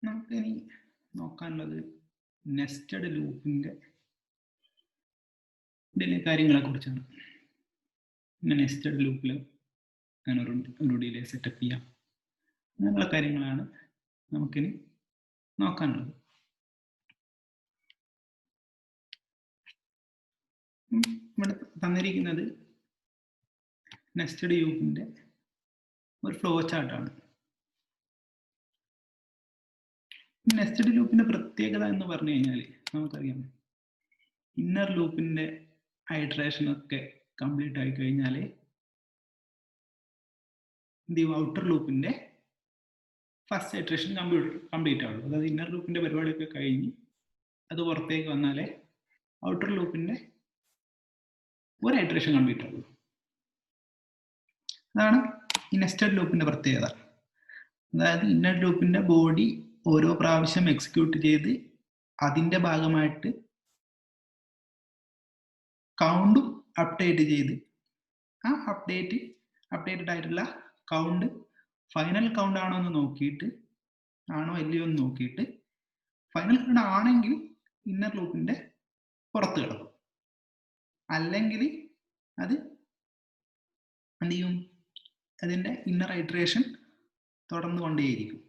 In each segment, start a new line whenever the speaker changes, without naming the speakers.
നമുക്ക് ഇനി നോക്കാനുള്ളത് നെസ്റ്റഡ് ലൂപ്പിന്റെ കാര്യങ്ങളെ കുറിച്ചാണ്. നെസ്റ്റഡ് ലൂപ്പിൽ അങ്ങനെ ഒരു ഡിലേ സെറ്റപ്പ് ചെയ്യാം, അങ്ങനെയുള്ള കാര്യങ്ങളാണ് നമുക്കിനി നോക്കാനുള്ളത്. ഇവിടെ തന്നിരിക്കുന്നത് നെസ്റ്റഡ് ലൂപ്പിന്റെ ഒരു ഫ്ലോ ചാർട്ടാണ്. നെസ്റ്റഡ് ലൂപ്പിന്റെ പ്രത്യേകത എന്ന് പറഞ്ഞു കഴിഞ്ഞാൽ നമുക്കറിയാം, ഇന്നർ ലൂപ്പിന്റെ ഐറ്ററേഷൻ ഒക്കെ കംപ്ലീറ്റ് ആയി കഴിഞ്ഞാൽ ഔട്ടർ ലൂപ്പിന്റെ ഫസ്റ്റ് ഐറ്ററേഷൻ കംപ്ലീറ്റ് ആവുള്ളൂ. അതായത് ഇന്നർ ലൂപ്പിന്റെ പരിപാടിയൊക്കെ കഴിഞ്ഞ് അത് പുറത്തേക്ക് വന്നാലേ ഔട്ടർ ലൂപ്പിന്റെ ഒരു ഐറ്ററേഷൻ കംപ്ലീറ്റ് ആവുള്ളൂ. അതാണ് ഈ നെസ്റ്റഡ് ലൂപ്പിന്റെ പ്രത്യേകത. അതായത് ഇന്നർ ലൂപ്പിന്റെ ബോഡി ഓരോ പ്രാവശ്യം എക്സിക്യൂട്ട് ചെയ്ത് അതിന്റെ ഭാഗമായിട്ട് കൗണ്ടും അപ്ഡേറ്റ് ചെയ്ത് ആ അപ്ഡേറ്റഡ് ആയിട്ടുള്ള കൗണ്ട് ഫൈനൽ കൗണ്ട് ആണോ എന്ന് നോക്കിയിട്ട്, ആണോ അല്ലയോ എന്ന് നോക്കിയിട്ട്, ഫൈനൽ കൗണ്ട് ആണെങ്കിൽ ഇന്നർ ലൂപ്പിന്റെ പുറത്ത് കിടക്കും, അല്ലെങ്കിൽ അത് എന്ത് ചെയ്യും, അതിന്റെ ഇന്നർ ഐറ്ററേഷൻ തുടർന്നു കൊണ്ടേയിരിക്കും.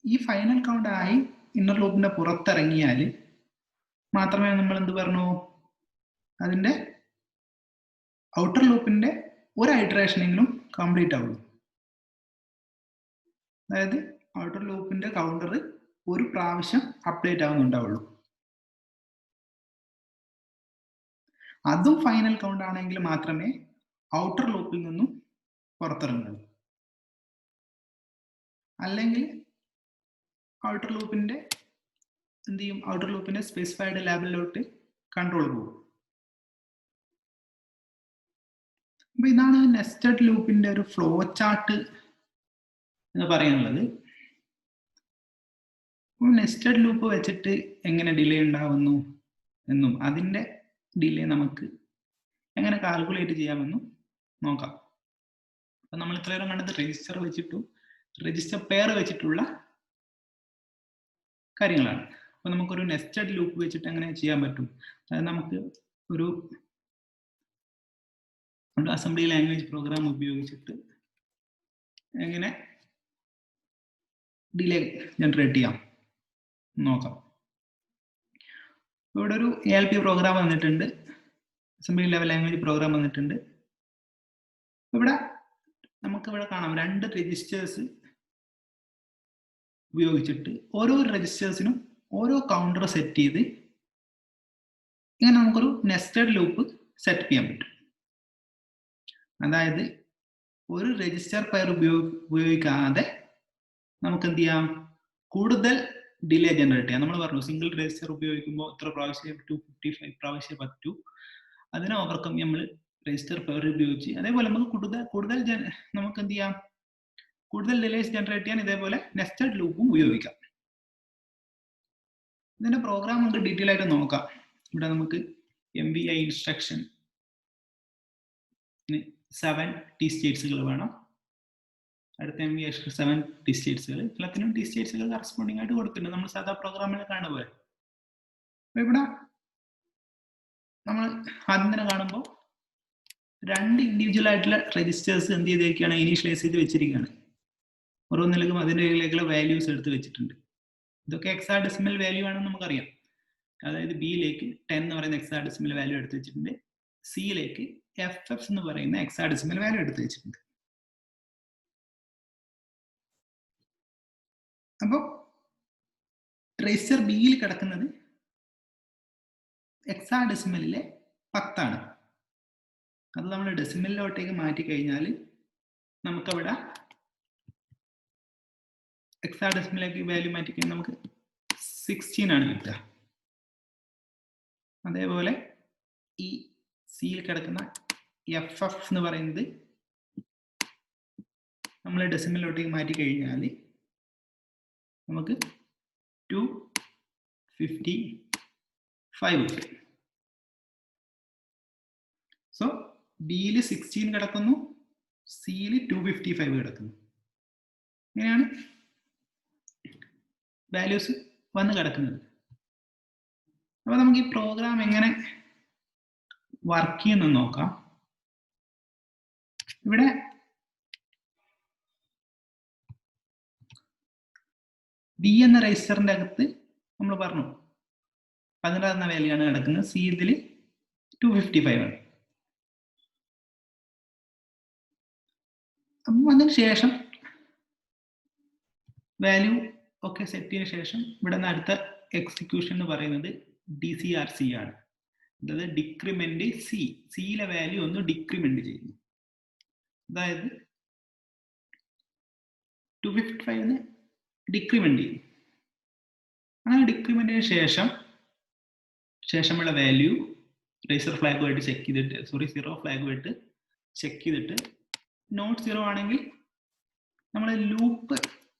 ഈ ഫൈനൽ കൗണ്ട് ആയി ഇന്നർ ലൂപ്പിന്റെ പുറത്തിറങ്ങിയാൽ മാത്രമേ നമ്മൾ എന്ത് പറഞ്ഞു, അതിന്റെ ഔട്ടർ ലൂപ്പിന്റെ ഒരു ഐറ്ററേഷനെങ്കിലും കംപ്ലീറ്റ് ആവുള്ളൂ. അതായത് ഔട്ടർ ലൂപ്പിന്റെ കൗണ്ടർ ഒരു പ്രാവശ്യം അപ്ഡേറ്റ് ആവുന്നുണ്ടാവുള്ളൂ. അതും ഫൈനൽ കൗണ്ട് ആണെങ്കിൽ മാത്രമേ ഔട്ടർ ലൂപ്പിൽ നിന്നും പുറത്തിറങ്ങുള്ളൂ. അല്ലെങ്കിൽ ഔട്ടർ ലൂപ്പിന്റെ എന്ത് ചെയ്യും, ഔട്ടർ ലൂപ്പിന്റെ സ്പെസിഫൈഡ് ലേബലിലോട്ട് കൺട്രോൾ പോകും. അപ്പൊ ഇതാണ് നെസ്റ്റഡ് ലൂപ്പിന്റെ ഒരു ഫ്ലോ ചാർട്ട് എന്ന് പറയാനുള്ളത്. നെസ്റ്റഡ് ലൂപ്പ് വെച്ചിട്ട് എങ്ങനെ ഡിലേ ഉണ്ടാവുന്നു എന്നും അതിന്റെ ഡിലേ നമുക്ക് എങ്ങനെ കാൽക്കുലേറ്റ് ചെയ്യാമെന്നും നോക്കാം. അപ്പൊ നമ്മൾ ഇത്രയും കണ്ടത് രജിസ്റ്റർ വെച്ചിട്ടും രജിസ്റ്റർ പെയർ വെച്ചിട്ടുള്ള കാര്യങ്ങളാണ്. അപ്പൊ നമുക്കൊരു നെസ്റ്റഡ് ലൂപ്പ് വെച്ചിട്ട് എങ്ങനെ ചെയ്യാൻ പറ്റും, അതായത് നമുക്ക് ഒരു അസംബ്ലി ലാംഗ്വേജ് പ്രോഗ്രാം ഉപയോഗിച്ചിട്ട് എങ്ങനെ ഡിലേ ജനറേറ്റ് ചെയ്യാം നോക്കാം. ഇവിടെ ഒരു ALP പ്രോഗ്രാം വന്നിട്ടുണ്ട്, അസംബ്ലി ലെവൽ ലാംഗ്വേജ് പ്രോഗ്രാം വന്നിട്ടുണ്ട്. ഇവിടെ നമുക്കിവിടെ കാണാം, 2 രജിസ്റ്റേഴ്സ് ഉപയോഗിച്ചിട്ട് ഓരോ രജിസ്റ്റേഴ്സിനും ഓരോ കൗണ്ടർ സെറ്റ് ചെയ്ത് ഇങ്ങനെ നമുക്കൊരു നെസ്റ്റഡ് ലൂപ്പ് സെറ്റ് ചെയ്യാൻ പറ്റും. അതായത് ഒരു രജിസ്റ്റർ പെയർ ഉപയോഗിക്കാതെ നമുക്ക് എന്ത് ചെയ്യാം, കൂടുതൽ ഡിലേ ജനറേറ്റ് ചെയ്യാം. നമ്മൾ പറഞ്ഞു സിംഗിൾ രജിസ്റ്റർ ഉപയോഗിക്കുമ്പോൾ ഇത്ര പ്രാവശ്യം 255 പ്രാവശ്യം പറ്റൂ. അതിനെ ഓവർകം നമ്മൾ രജിസ്റ്റർ പെയർ ഉപയോഗിച്ച്, അതേപോലെ നമുക്ക് കൂടുതൽ നമുക്ക് എന്ത് ചെയ്യാം, കൂടുതൽ ഡിലേസ് ജനറേറ്റ് ചെയ്യാൻ ഇതേപോലെ നെസ്റ്റഡ് ലൂപ്പും ഉപയോഗിക്കാം. ഇതിന്റെ പ്രോഗ്രാം നമുക്ക് ഡീറ്റെയിൽ ആയിട്ട് നോക്കാം. ഇവിടെ നമുക്ക് MVI ഇൻസ്ട്രക്ഷൻ 7 ടി സ്റ്റേറ്റ്സുകൾ വേണം. അടുത്ത MVI 7 ടി സ്റ്റേറ്റ്സുകൾ, എല്ലാത്തിനും ടി സ്റ്റേറ്റ്സുകൾ കറസ്പോണ്ടിങ് ആയിട്ട് കൊടുത്തിട്ടുണ്ട്, നമ്മൾ സാധാ പ്രോഗ്രാമിൽ കാണുമ്പോൾ. അപ്പൊ ഇവിടെ നമ്മൾ ആദ്യം തന്നെ കാണുമ്പോൾ 2 ഇൻഡിവിജ്വൽ ആയിട്ടുള്ള രജിസ്റ്റേഴ്സ് എന്ത് ചെയ്തിരിക്കുകയാണ്, ഇനീഷ്യലൈസ് ചെയ്ത് വെച്ചിരിക്കുകയാണ്. ഓരോന്നിലേക്കും അതിൻ്റെയിലേക്കുള്ള വാല്യൂസ് എടുത്ത് വെച്ചിട്ടുണ്ട്. ഇതൊക്കെ ഹെക്സാഡെസിമൽ വാല്യൂ ആണെന്ന് നമുക്കറിയാം. അതായത് ബിയിലേക്ക് 10 എന്ന് പറയുന്ന ഹെക്സാഡെസിമൽ വാല്യൂ എടുത്ത് വെച്ചിട്ടുണ്ട്, സിയിലേക്ക് FF എന്ന് പറയുന്ന ഹെക്സാഡെസിമൽ വാല്യൂ എടുത്ത് വെച്ചിട്ടുണ്ട്. അപ്പോൾ രജിസ്റ്റർ ബിയിൽ കിടക്കുന്നത് ഹെക്സാഡെസിമലിലെ 10 ആണ്. അത് നമ്മൾ ഡെസിമലിലോട്ടേക്ക് മാറ്റി കഴിഞ്ഞാൽ നമുക്കവിടെ ഹെക്സാഡെസിമലിലേക്ക് വാല്യൂ മാറ്റി കഴിഞ്ഞാൽ നമുക്ക് 16 ആണ് കിട്ടുക. അതേപോലെ ഈ സിയിൽ കിടക്കുന്ന FF എന്ന് പറയുന്നത് നമ്മൾ ഡെസിമലിലോട്ടേക്ക് മാറ്റി കഴിഞ്ഞാൽ നമുക്ക് 255 കിട്ടും. സോ ബിയിൽ 16 കിടക്കുന്നു, സിയിൽ 255 കിടക്കുന്നു. ഇങ്ങനെയാണ് വാല്യൂസ് വന്ന് കിടക്കുന്നത്. അപ്പോൾ നമുക്ക് ഈ പ്രോഗ്രാം എങ്ങനെ വർക്ക് ചെയ്യുന്നത് നോക്കാം. ഇവിടെ ബി എന്ന രജിസ്റ്ററിന്റെ അകത്ത് നമ്മൾ പറഞ്ഞു 16 എന്ന വാല്യൂ ആണ് കിടക്കുന്നത്. സി ഇതിൽ 255 ആണ്. അപ്പം അതിന് ശേഷം വാല്യൂ ഒക്കെ സെറ്റ് ചെയ്തതിനു ശേഷം ഇവിടെ നിന്ന് അടുത്ത എക്സിക്യൂഷൻ എന്ന് പറയുന്നത് DCRC ആണ്. അതായത് ഡിക്രിമെന്റ് സി. സിയിലെ വാല്യൂ ഒന്ന് ഡിക്രിമെന്റ് ചെയ്യുന്നു. അതായത് 255 ഡിക്രിമെന്റ് ചെയ്യും. അങ്ങനെ ഡിക്രിമെന്റിന് ശേഷമുള്ള വാല്യൂ രജിസ്റ്റർ ഫ്ലാഗുമായിട്ട് ചെക്ക് ചെയ്തിട്ട്, സീറോ ഫ്ലാഗുമായിട്ട് ചെക്ക് ചെയ്തിട്ട് നോട്ട് 0 ആണെങ്കിൽ നമ്മൾ ലൂപ്പ്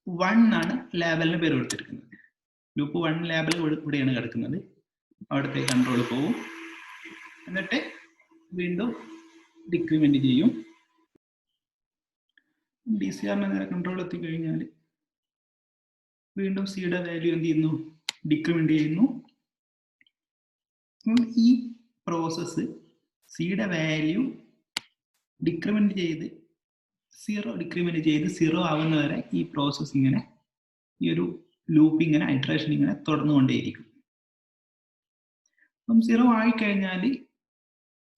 1 ആണ് ലേബലിന് പേര് കൊടുത്തിരിക്കുന്നത്. ലൂപ്പ് 1 ലേബൽ ഇവിടെയാണ് കിടക്കുന്നത്. അവിടുത്തെ കൺട്രോൾ പോവും. എന്നിട്ട് വീണ്ടും ഡിക്രിമെന്റ് ചെയ്യും. DCRന് നേരെ കൺട്രോൾ എത്തിക്കഴിഞ്ഞാൽ വീണ്ടും സിയുടെ വാല്യൂ എന്ത് ചെയ്യുന്നു? ഡിക്രിമെന്റ് ചെയ്യുന്നു. ഈ പ്രോസസ്സ് സിയുടെ വാല്യൂ ഡിക്രിമെന്റ് ചെയ്ത് 0 ആവുന്നവരെ ഈ പ്രോസസ്സ് ഇങ്ങനെ, ഈ ഒരു ലൂപ്പ് ഇങ്ങനെ, ഐറ്ററേഷൻ ഇങ്ങനെ തുടർന്നുകൊണ്ടേയിരിക്കും. അപ്പം 0 ആയിക്കഴിഞ്ഞാൽ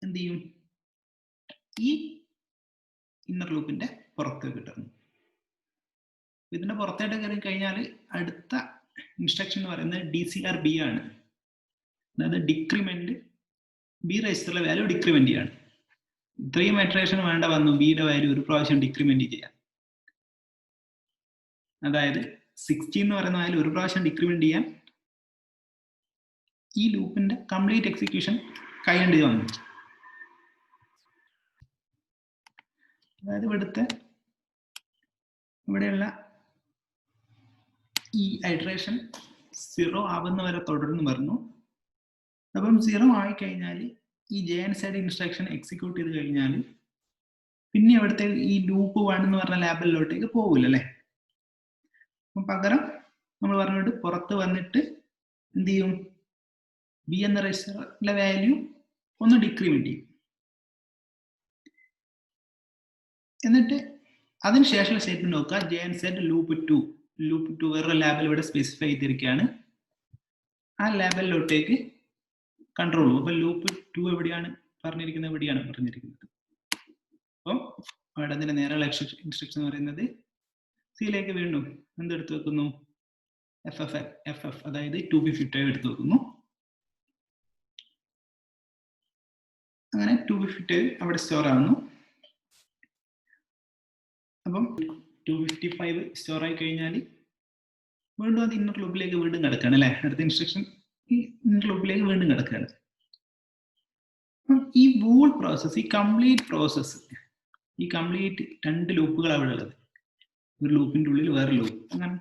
എന്ത് ചെയ്യും? ഈ ഇന്നർ ലൂപ്പിന്റെ പുറത്ത് കിട്ടുന്നു. ഇതിന്റെ പുറത്തേട്ട് കയറി കഴിഞ്ഞാൽ അടുത്ത ഇൻസ്ട്രക്ഷൻ എന്ന് പറയുന്നത് DCRB ആണ്. അതായത് ഡിക്രിമെന്റ് ബി രജിസ്റ്ററിലെ വാല്യൂ ഡിക്രിമെന്റ് ചെയ്യാണ്. ഇത്രയും ഐറ്ററേഷൻ വേണ്ട വന്നു ബിയുടെ വാല്യൂ ഒരു പ്രാവശ്യം ഡിക്രിമെന്റ് ചെയ്യാൻ. അതായത് 60 എന്ന് പറയുന്ന വാല്യൂ ഒരു പ്രാവശ്യം ഡിക്രിമെന്റ് ചെയ്യാൻ ഈ ലൂപ്പിന്റെ കംപ്ലീറ്റ് എക്സിക്യൂഷൻ കഴിയേണ്ടി വന്നു. അതായത് ഇവിടെയുള്ള ഈ ഐറ്ററേഷൻ 0 ആവുന്നവരെ തുടർന്ന് പറഞ്ഞു. അപ്പം 0 ആയിക്കഴിഞ്ഞാൽ ഈ JNZ ഇൻസ്ട്രക്ഷൻ എക്സിക്യൂട്ട് ചെയ്ത് കഴിഞ്ഞാൽ പിന്നെ അവിടുത്തെ ഈ ലൂപ്പ് 1 എന്ന് പറഞ്ഞ ലേബലിലോട്ടേക്ക് പോകില്ല അല്ലേ. അപ്പം പകരം നമ്മൾ പറഞ്ഞിട്ട് പുറത്ത് വന്നിട്ട് എന്ത് ചെയ്യും? ബി എന്ന രജിസ്റ്ററിലെ വാല്യൂ ഒന്ന് ഡിക്രിമെന്റ് ചെയ്യും. എന്നിട്ട് അതിനുശേഷമുള്ള സ്റ്റേറ്റ്മെന്റ് നോക്കുക. JNZ ലൂപ്പ് 2 വേറൊരു ലേബൽ ഇവിടെ സ്പെസിഫൈ ചെയ്തിരിക്കുകയാണ്. ആ ലേബലിലോട്ടേക്ക് കൺട്രോൾ പോകും. അപ്പൊ ലൂപ്പ് 2 എവിടെയാണ് പറഞ്ഞിരിക്കുന്നത്. അപ്പം അവിടെ അതിന്റെ നേരെയുള്ള ഇൻസ്ട്രക്ഷൻ എന്ന് പറയുന്നത് സിയിലേക്ക് വീണ്ടും എന്തെടുത്ത് വെക്കുന്നു? FF അതായത് 255 എടുത്ത് വെക്കുന്നു. അങ്ങനെ 255 അവിടെ സ്റ്റോർ ആവുന്നു. അപ്പം 255 സ്റ്റോർ ആയി കഴിഞ്ഞാൽ വീണ്ടും അത് ഇന്നർ ലൂപ്പിലേക്ക് വീണ്ടും കിടക്കുകയാണ് അല്ലേ. അടുത്ത ഇൻസ്ട്രക്ഷൻ ഈ ഇന്നർ ലൂപ്പിലേക്ക് വീണ്ടും കിടക്കുകയാണ്. ഈ വൂൾ പ്രോസസ്, ഈ കംപ്ലീറ്റ് 2 ലൂപ്പുകൾ അവിടെ ഉള്ളത്, ഒരു ലൂപ്പിന്റെ ഉള്ളിൽ വേറെ ലൂപ്പ്, അങ്ങനെ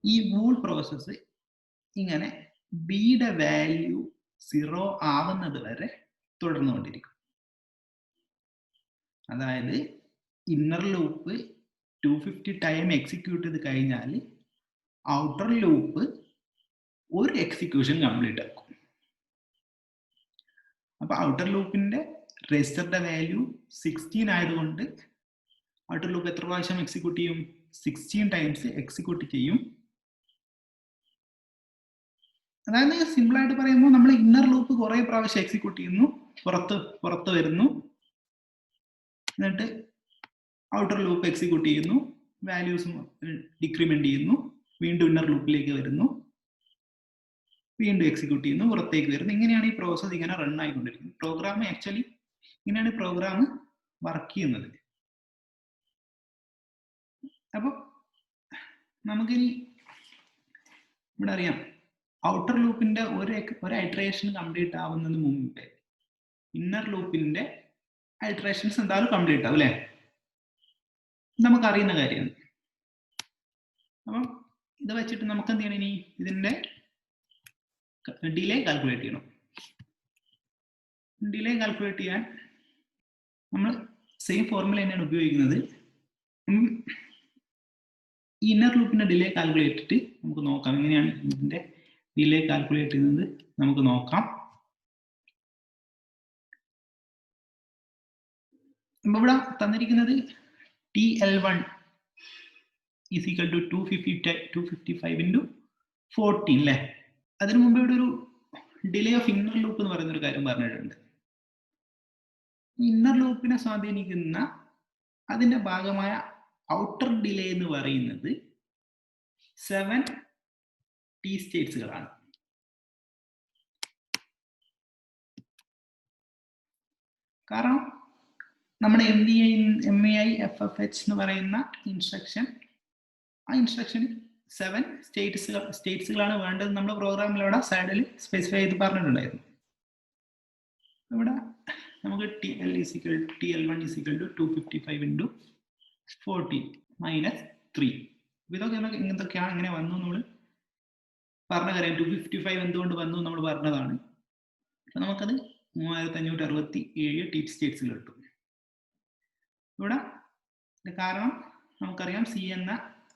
ഈ വൂൾ പ്രോസസ്സ് ഇങ്ങനെ ബിയുടെ വാല്യൂ 0 ആവുന്നത് വരെ തുടർന്നുകൊണ്ടിരിക്കും. അതായത് ഇന്നർ ലൂപ്പ് 250 ടൈം എക്സിക്യൂട്ട് ചെയ്ത് കഴിഞ്ഞാൽ ഔട്ടർ ലൂപ്പ് ഒരു എക്സിക്യൂഷൻ കംപ്ലീറ്റ് ആക്കും. അപ്പൊ ഔട്ടർ ലൂപ്പിന്റെ രജിസ്റ്ററിന്റെ വാല്യൂ 16 ആയതുകൊണ്ട് ഔട്ടർ ലൂപ്പ് എത്ര പ്രാവശ്യം എക്സിക്യൂട്ട് ചെയ്യും? 16 ടൈംസ് എക്സിക്യൂട്ട് ചെയ്യും. അതായത് സിമ്പിൾ ആയിട്ട് പറയുമ്പോൾ നമ്മൾ ഇന്നർ ലൂപ്പ് കുറെ പ്രാവശ്യം എക്സിക്യൂട്ട് ചെയ്യുന്നു, പുറത്ത് വരുന്നു, എന്നിട്ട് ഔട്ടർ ലൂപ്പ് എക്സിക്യൂട്ട് ചെയ്യുന്നു, വാല്യൂസ് ഡിക്രിമെന്റ് ചെയ്യുന്നു, വീണ്ടും ഇന്നർ ലൂപ്പിലേക്ക് വരുന്നു, വീണ്ടും എക്സിക്യൂട്ട് ചെയ്യുന്നു, പുറത്തേക്ക് വരുന്നു. ഇങ്ങനെയാണ് ഈ പ്രോസസ് ഇങ്ങനെ റൺ ആയിക്കൊണ്ടിരിക്കുന്നത്. പ്രോഗ്രാം ആക്ച്വലി ഇങ്ങനെയാണ് പ്രോഗ്രാം വർക്ക് ചെയ്യുന്നത്. അപ്പൊ നമുക്കിനി ഇവിടെ അറിയാം, ഔട്ടർ ലൂപ്പിന്റെ ഒരു ഐറ്ററേഷൻ കംപ്ലീറ്റ് ആവുന്നതിന് മുമ്പേ ഇന്നർ ലൂപ്പിന്റെ ഐറ്ററേഷൻസ് എന്തായാലും കംപ്ലീറ്റ് ആവും അല്ലെ. നമുക്കറിയുന്ന കാര്യമാണ്. അപ്പം ഇത് വെച്ചിട്ട് നമുക്ക് എന്ത് ചെയ്യണം? ഇനി ഇതിന്റെ ഡിലേ കാൽക്കുലേറ്റ് ചെയ്യണം. ഡിലേ കാൽക്കുലേറ്റ് ചെയ്യാൻ നമ്മൾ സെയിം ഫോർമുല തന്നെയാണ് ഉപയോഗിക്കുന്നത്. ഇന്നർ ലൂപ്പിന്റെ ഡിലേ കാൽക്കുലേറ്റ് ചെയ്തിട്ട് നമുക്ക് നോക്കാം. എങ്ങനെയാണ് ഇതിന്റെ ഡിലേ കാൽക്കുലേറ്റ് ചെയ്യുന്നത് നമുക്ക് നോക്കാം. ഇവിടെ തന്നിരിക്കുന്നത് TL1 is equal to 255 into 14 അല്ലേ. അതിനു മുമ്പ് ഇവിടെ ഒരു ഡിലേ ഓഫ് ഇന്നർ ലൂപ്പ് എന്ന് പറയുന്ന ഒരു കാര്യം പറഞ്ഞിട്ടുണ്ട്. ഇന്നർ ലൂപ്പിനെ സ്വാധീനിക്കുന്ന അതിന്റെ ഭാഗമായ ഔട്ടർ ഡിലേ എന്ന് പറയുന്നത് 7 T സ്റ്റേറ്റ്സുകളാണ്. കാരണം നമ്മുടെ MAI FFH എന്ന് പറയുന്ന ഇൻസ്ട്രക്ഷൻ, ആ ഇൻസ്ട്രക്ഷൻ 7 സ്റ്റേറ്റ്സുകളാണ് വേണ്ടത്. നമ്മുടെ പ്രോഗ്രാമിലൂടെ സൈഡിൽ സ്പെസിഫൈ ചെയ്ത് പറഞ്ഞിട്ടുണ്ടായിരുന്നു. ഇവിടെ നമുക്ക് TL1 is equal to 255 into 14 minus 3. ഇതൊക്കെ എന്തൊക്കെയാണ് ഇങ്ങനെ വന്നു നമ്മൾ പറഞ്ഞ കാര്യം. 255 എന്തുകൊണ്ട് വന്നു നമ്മൾ പറഞ്ഞതാണ്. അപ്പൊ നമുക്കത് 3567 T സ്റ്റേറ്റ്സുകൾ കിട്ടും. ഇവിടെ കാരണം നമുക്കറിയാം C എന്ന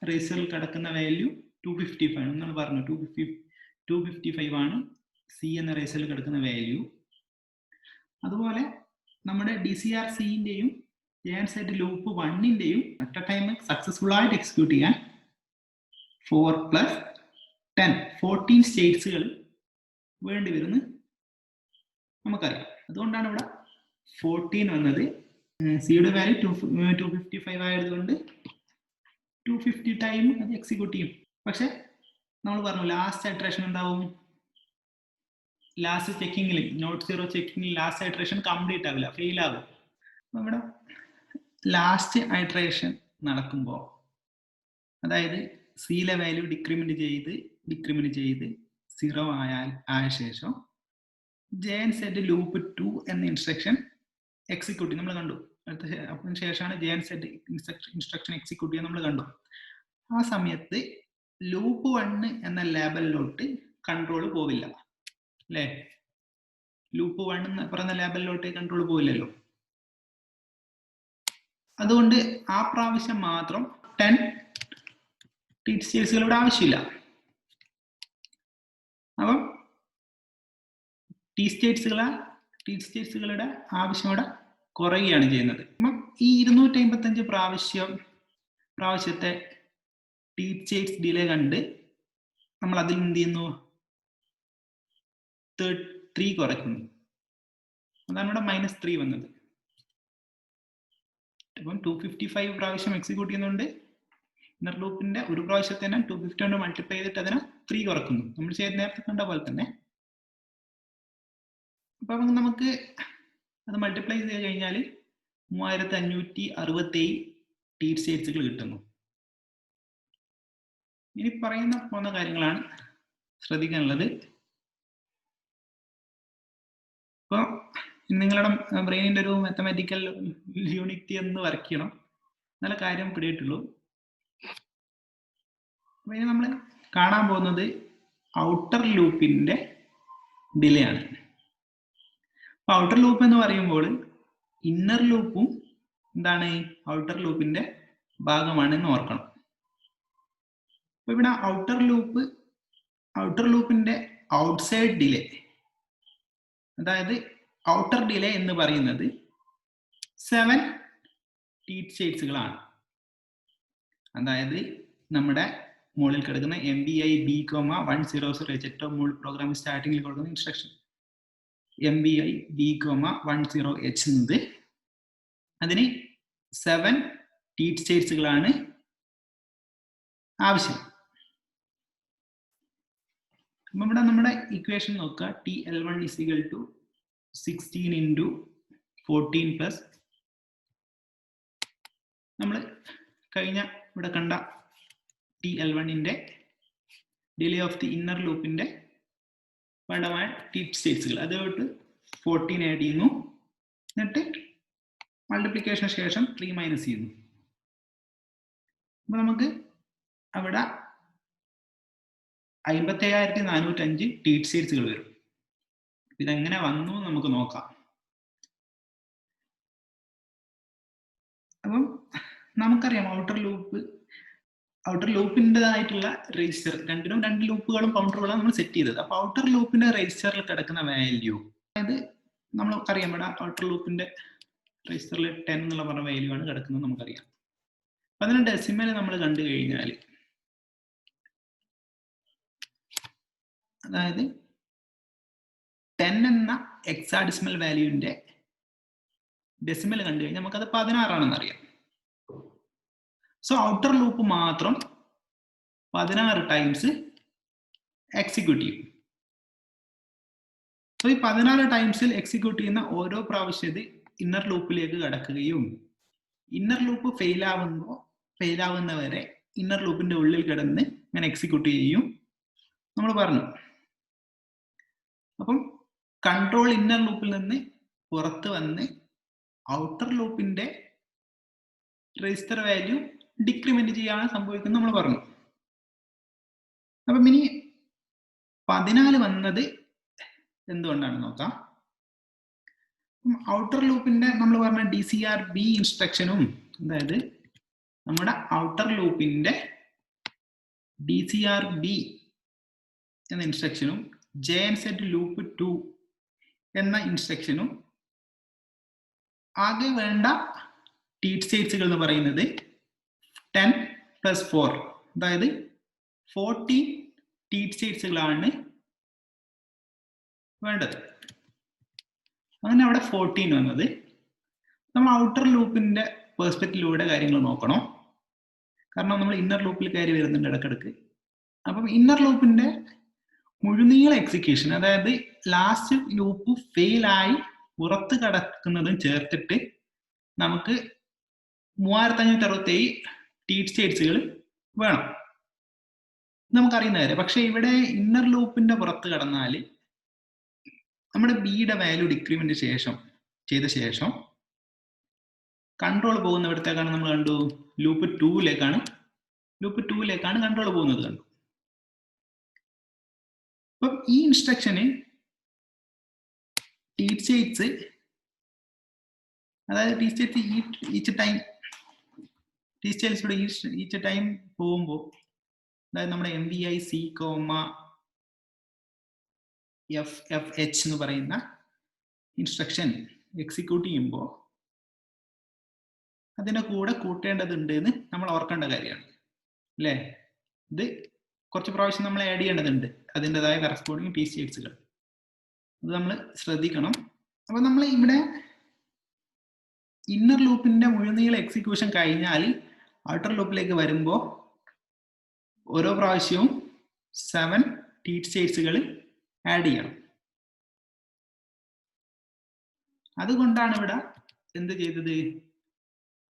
റേസിൽ കിടക്കുന്ന വാല്യൂ 255 നമ്മൾ പറഞ്ഞു. 255 ആണ് C എന്ന റേസിൽ കിടക്കുന്ന വാല്യൂ. അതുപോലെ നമ്മുടെ DCR-Cന്റെയും JNZ ലൂപ്പ് 1ന്റെയും അറ്റ് എ ടൈം സക്സസ്ഫുൾ ആയിട്ട് എക്സിക്യൂട്ട് ചെയ്യാൻ 4 + 10 14 സ്റ്റേറ്റ്സുകൾ വേണ്ടി വരുന്നു നമുക്കറിയാം. അതുകൊണ്ടാണ് ഇവിടെ 14 വന്നത്. സിയുടെ വാല്യൂ 255 ആയതുകൊണ്ട് 250 ടൈം അത് എക്സിക്യൂട്ട് ചെയ്യും. പക്ഷെ നമ്മൾ പറഞ്ഞു ലാസ്റ്റ് ഇറ്ററേഷൻ എന്താവും, ലാസ്റ്റ് ചെക്കിങ്ങിൽ നോട്ട് സീറോ ചെക്കിങ്ങിൽ ലാസ്റ്റ് ഇറ്ററേഷൻ കംപ്ലീറ്റ് ആവില്ല, ഫെയിൽ ആകും. ഇവിടെ ലാസ്റ്റ് ഇറ്ററേഷൻ നടക്കുമ്പോൾ, അതായത് സിയിലെ വാല്യൂ ഡിക്രിമെന്റ് ചെയ്ത് 0 ആയ ശേഷം JNZ ലൂപ്പ് 2 എന്ന ഇൻസ്ട്രക്ഷൻ എക്സിക്യൂട്ട് നമ്മൾ കണ്ടു. അതിന് ശേഷമാണ് JNZ ഇൻസ്ട്രക്ഷൻ എക്സിക്യൂട്ട് ചെയ്യാൻ നമ്മൾ കണ്ടു. ആ സമയത്ത് ലൂപ്പ് 1 എന്ന ലേബലിലോട്ട് കൺട്രോൾ പോവില്ല അല്ലേ. ലൂപ്പ് 1 എന്ന് പറയുന്ന ലേബലിലോട്ട് കൺട്രോൾ പോവില്ലല്ലോ. അതുകൊണ്ട് ആ പ്രാവശ്യം മാത്രം 10 T സ്റ്റേറ്റ്സുകളുടെ ആവശ്യമില്ല. അപ്പം T സ്റ്റേറ്റ്സുകളുടെ ആവശ്യം ഇവിടെ കുറയുകയാണ് ചെയ്യുന്നത്. അപ്പം ഈ 255 പ്രാവശ്യത്തെ T സ്റ്റേറ്റ്സ് ഡിലേ കണ്ട് നമ്മൾ അതിൽ എന്ത് ചെയ്യുന്നു, 3 കുറയ്ക്കുന്നു. അതാണ് ഇവിടെ -3 വന്നത്. അപ്പം 255 പ്രാവശ്യം എക്സിക്യൂട്ട് ചെയ്യുന്നുണ്ട്. ഇന്നർ ലൂപ്പിന്റെ ഒരു പ്രാവശ്യത്തെ തന്നെ 250 കൊണ്ട് മൾട്ടിപ്ലൈ ചെയ്തിട്ട് അതിനെ 3 കുറക്കുന്നു. നമ്മൾ നേരത്തെ കണ്ട പോലെ തന്നെ. അപ്പൊ നമുക്ക് അത് മൾട്ടിപ്ലൈ ചെയ്ത് കഴിഞ്ഞാൽ 3567 T സ്റ്റേറ്റ്സുകൾ കിട്ടുന്നു. ഇനി പോകുന്ന കാര്യങ്ങളാണ് ശ്രദ്ധിക്കാനുള്ളത്. ഇപ്പൊ നിങ്ങളുടെ ബ്രെയിനിന്റെ ഒരു മാത്തമാറ്റിക്കൽ യൂണിറ്റി എന്ന് വർക്ക് ചെയ്യണം, നല്ല കാര്യം പിടിയിട്ടുള്ളൂ. അപ്പൊ ഇനി നമ്മൾ കാണാൻ പോകുന്നത് ഔട്ടർ ലൂപ്പിന്റെ ഡിലേ ആണ്. അപ്പൊ ഔട്ടർ ലൂപ്പ് എന്ന് പറയുമ്പോൾ ഇന്നർ ലൂപ്പും എന്താണ് ഔട്ടർ ലൂപ്പിന്റെ ഭാഗമാണെന്ന് ഓർക്കണം. അപ്പൊ ഇവിടെ ഔട്ടർ ലൂപ്പിന്റെ ഔട്ട്സൈഡ് ഡിലേ, അതായത് ഔട്ടർ ഡിലേ എന്ന് പറയുന്നത് 7 T സ്റ്റേറ്റ്സുകളാണ്. അതായത് നമ്മുടെ മുകളിൽ കിടക്കുന്ന MBI B,100H പ്രോഗ്രാം സ്റ്റാർട്ടിങ്ങിൽ കൊടുക്കുന്ന ഇൻസ്ട്രക്ഷൻ MBI B,10H എന്നത് അതിന് 7 T സ്റ്റേറ്റ്സുകളാണ് ആവശ്യം. അപ്പം ഇവിടെ നമ്മുടെ ഇക്വേഷൻ നോക്കുക. TL1 is equal to 16 into 14 plus നമ്മൾ കഴിഞ്ഞ ഇവിടെ കണ്ട TL1ന്റെ ഡിലേ ഓഫ് ദി ഇന്നർ ലൂപ്പിന്റെ വേണ്ടമായ T സ്റ്റേറ്റ്സുകൾ അതോട്ട് 14 ആഡ് ചെയ്യുന്നു. എന്നിട്ട് മൾട്ടിപ്ലിക്കേഷന് ശേഷം 3 മൈനസ് ചെയ്യുന്നു. അപ്പൊ നമുക്ക് അവിടെ 55405 T സ്റ്റേറ്റ്സുകൾ വരും. ഇതെങ്ങനെ വന്നു നമുക്ക് നോക്കാം. അപ്പം നമുക്കറിയാം ഔട്ടർ ലൂപ്പ് ഔട്ടർ ലൂപ്പിൻ്റെതായിട്ടുള്ള രജിസ്റ്റർ, രണ്ടിനും രണ്ട് ലൂപ്പുകളും കൗണ്ടറുകളും നമ്മൾ സെറ്റ് ചെയ്തത്. അപ്പൊ ഔട്ടർ ലൂപ്പിന്റെ രജിസ്റ്ററിൽ കിടക്കുന്ന വാല്യൂ, അതായത് നമ്മൾ അറിയാം ഇവിടെ ഔട്ടർ ലൂപ്പിന്റെ രജിസ്റ്ററിൽ 10 എന്നുള്ള പറഞ്ഞ വാല്യൂ ആണ് കിടക്കുന്നത് നമുക്കറിയാം. അപ്പൊ അതിന് ഡെസിമൽ നമ്മൾ കണ്ടു കഴിഞ്ഞാൽ, അതായത് 10 എന്ന ഹെക്സാഡെസിമൽ വാല്യൂവിന്റെ ഡെസിമൽ കണ്ടു കഴിഞ്ഞാൽ നമുക്കത് 16 ആണെന്ന് അറിയാം. സോ ഔട്ടർ ലൂപ്പ് മാത്രം 16 ടൈംസ് എക്സിക്യൂട്ട് ചെയ്യും. സോ ഈ 16 ടൈംസിൽ എക്സിക്യൂട്ട് ചെയ്യുന്ന ഓരോ പ്രാവശ്യം ഇത് ഇന്നർ ലൂപ്പിലേക്ക് കടക്കുകയും ഇന്നർ ലൂപ്പ് ഫെയിൽ ആവുന്നവരെ ഇന്നർ ലൂപ്പിന്റെ ഉള്ളിൽ കിടന്ന് ഇങ്ങനെ എക്സിക്യൂട്ട് ചെയ്യും നമ്മൾ പറഞ്ഞു. അപ്പം കൺട്രോൾ ഇന്നർ ലൂപ്പിൽ നിന്ന് പുറത്ത് വന്ന് ഔട്ടർ ലൂപ്പിന്റെ രജിസ്റ്റർ വാല്യൂ ഡിക്രിമെന്റ് ചെയ്യാണ് സംഭവിക്കുന്നത് നമ്മൾ പറഞ്ഞു. അപ്പം ഇനി 14 വന്നത് എന്തുകൊണ്ടാണ് നോക്കാം. ഔട്ടർ ലൂപ്പിന്റെ നമ്മൾ പറഞ്ഞ DCRB ഇൻസ്ട്രക്ഷനും, അതായത് നമ്മുടെ ഔട്ടർ ലൂപ്പിന്റെ DCRB എന്ന ഇൻസ്ട്രക്ഷനും JNZ loop 2 എന്ന ഇൻസ്ട്രക്ഷനും ആകെ വേണ്ട ടീറ്റ് സ്റ്റേറ്റ്സുകൾ എന്ന് പറയുന്നത് 10 + 4, അതായത് 14 ടീറ്റ് സ്റ്റേറ്റ്സുകളാണ് വേണ്ടത്. അങ്ങനെ അവിടെ 14 വന്നത്. നമ്മൾ ഔട്ടർ ലൂപ്പിന്റെ പെർസ്പെക്റ്റീവിലൂടെ കാര്യങ്ങൾ നോക്കണം, കാരണം നമ്മൾ ഇന്നർ ലൂപ്പിൽ കയറി വരുന്നുണ്ട് ഇടക്കിടക്ക്. അപ്പം ഇന്നർ ലൂപ്പിന്റെ മുഴുനീള എക്സിക്യൂഷൻ, അതായത് ലാസ്റ്റ് ലൂപ്പ് ഫെയിൽ ആയി പുറത്ത് കടക്കുന്നതും ചേർത്തിട്ട് നമുക്ക് 3567 ടീറ്റ് സ്റ്റേറ്റ്സുകൾ വേണം, നമുക്കറിയുന്ന കാര്യം. പക്ഷെ ഇവിടെ ഇന്നർ ലൂപ്പിന്റെ പുറത്ത് കടന്നാൽ നമ്മുടെ ബിയുടെ വാല്യൂ ഡിക്രിമെന്റ് ചെയ്ത ശേഷം കൺട്രോൾ പോകുന്ന ഇവിടത്തേക്കാണ് നമ്മൾ കണ്ടു, ലൂപ്പ് 2ലേക്കാണ് കൺട്രോൾ പോകുന്നത് കണ്ടു. അപ്പം ഈ ഇൻസ്ട്രക്ഷന് ടീറ്റ് സ്റ്റേറ്റ്സ്, അതായത് ടീറ്റ് സ്റ്റേറ്റ്സ് ഈച്ച് ടൈം പോകുമ്പോൾ, അതായത് നമ്മുടെ MVI C, FFH എന്ന് പറയുന്ന ഇൻസ്ട്രക്ഷൻ എക്സിക്യൂട്ട് ചെയ്യുമ്പോൾ അതിന്റെ കൂടെ കൂട്ടേണ്ടതുണ്ട് എന്ന് നമ്മൾ ഓർക്കേണ്ട കാര്യമാണ് അല്ലേ. ഇത് കുറച്ച് പ്രാവശ്യം നമ്മൾ ആഡ് ചെയ്യേണ്ടതുണ്ട്, അതിൻ്റെതായ കറസ്പോണ്ടിങ് ടീറ്റ് സ്റ്റേറ്റ്സുകൾ. അത് നമ്മൾ ശ്രദ്ധിക്കണം. അപ്പൊ നമ്മൾ ഇവിടെ ഇന്നർ ലൂപ്പിന്റെ മുഴുനീള എക്സിക്യൂഷൻ കഴിഞ്ഞാൽ ഔട്ടർ ലൂപ്പിലേക്ക് വരുമ്പോൾ ഓരോ പ്രാവശ്യവും 7 ടീറ്റ് സ്റ്റേറ്റ്സുകൾ ആഡ് ചെയ്യണം. അതുകൊണ്ടാണ് ഇവിടെ എന്ത് ചെയ്തത്,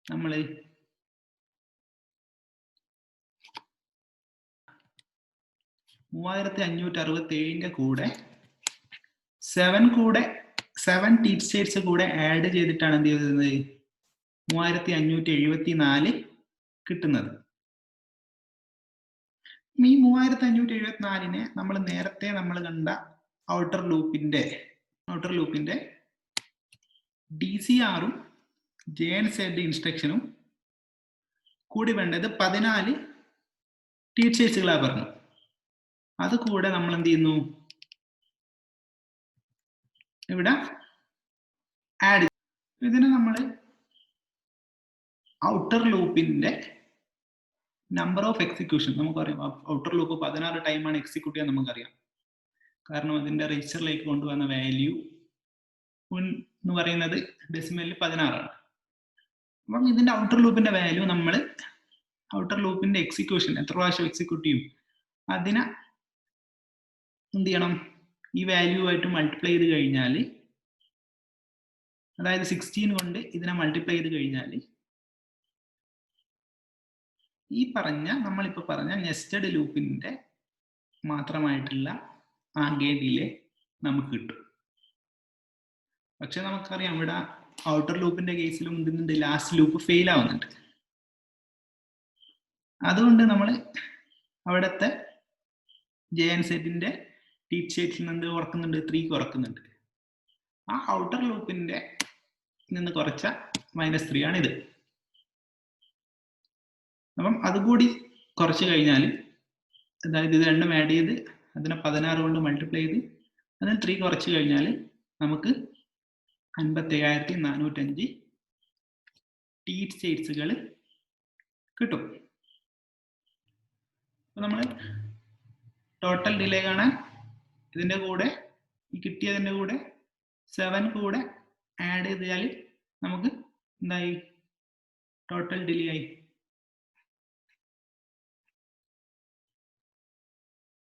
നമ്മൾ 3567 കൂടെ 7 ടീറ്റ് സ്റ്റേറ്റ്സ് കൂടെ ആഡ് ചെയ്തിട്ടാണ് എന്ത് ചെയ്തത് 3574 കിട്ടുന്നത്. ഈ 3574-നെ നമ്മൾ നേരത്തെ കണ്ട ഔട്ടർ ലൂപ്പിന്റെ DCR-ഉം JNZ ഇൻസ്ട്രക്ഷനും കൂടി വേണ്ടത് 14 ടീറ്റ് സ്റ്റേറ്റ്സുകളാണ് പറഞ്ഞു. അത് കൂടെ നമ്മൾ എന്ത് ചെയ്യുന്നു, ഇവിടെ ആഡ്. ഇതിനെ നമ്മൾ ഔട്ടർ ലൂപ്പിന്റെ നമ്പർ ഓഫ് എക്സിക്യൂഷൻ നമുക്കറിയാം. ഔട്ടർ ലൂപ്പ് 16 ടൈമാണ് എക്സിക്യൂട്ട് ചെയ്യാൻ നമുക്കറിയാം, കാരണം അതിന്റെ രജിസ്റ്ററിലേക്ക് കൊണ്ടുവന്ന വാല്യൂ എന്ന് പറയുന്നത് ഡെസിമലിൽ 16 ആണ്. അപ്പം ഇതിന്റെ ഔട്ടർ ലൂപ്പിന്റെ വാല്യൂ നമ്മൾ ഔട്ടർ ലൂപ്പിന്റെ എക്സിക്യൂഷൻ എത്ര പ്രാവശ്യം എക്സിക്യൂട്ട് ചെയ്യും അതിനെ എന്ത് ചെയ്യണം, ഈ വാല്യൂ ആയിട്ട് മൾട്ടിപ്ലൈ ചെയ്ത് കഴിഞ്ഞാൽ, അതായത് 16 കൊണ്ട് ഇതിനെ മൾട്ടിപ്ലൈ ചെയ്ത് കഴിഞ്ഞാൽ ഈ നമ്മളിപ്പോ പറഞ്ഞ നെസ്റ്റഡ് ലൂപ്പിന്റെ മാത്രമായിട്ടുള്ള ആകെ ഡിലേ നമുക്ക് കിട്ടും. പക്ഷെ നമുക്കറിയാം ഇവിടെ ഔട്ടർ ലൂപ്പിന്റെ കേസിലും എന്തുണ്ട്, ലാസ്റ്റ് ലൂപ്പ് ഫെയിൽ ആവുന്നുണ്ട്. അതുകൊണ്ട് നമ്മൾ അവിടുത്തെ JNZ-ന്റെ ടീറ്റ് സ്റ്റേറ്റ്സിൽ നിന്ന് കുറക്കുന്നുണ്ട്, 3 കുറക്കുന്നുണ്ട്. ആ ഔട്ടർ ലൂപ്പിന്റെ നിന്ന് കുറച്ച -3 ആണിത്. അപ്പം അതുകൂടി കുറച്ച് കഴിഞ്ഞാൽ, അതായത് ഇത് രണ്ടും ആഡ് ചെയ്ത് അതിനെ 16 കൊണ്ട് മൾട്ടിപ്ലൈ ചെയ്ത് അതിന് 3 കുറച്ച് കഴിഞ്ഞാൽ നമുക്ക് 57,405 ടി സ്റ്റേറ്റ്സുകൾ കിട്ടും. അപ്പോൾ നമ്മൾ ടോട്ടൽ ഡിലേ കാണാൻ ഇതിൻ്റെ കൂടെ ഈ കിട്ടിയതിൻ്റെ കൂടെ 7 കൂടെ ആഡ് ചെയ്താൽ നമുക്ക് എന്തായി, ടോട്ടൽ ഡിലേ ആയി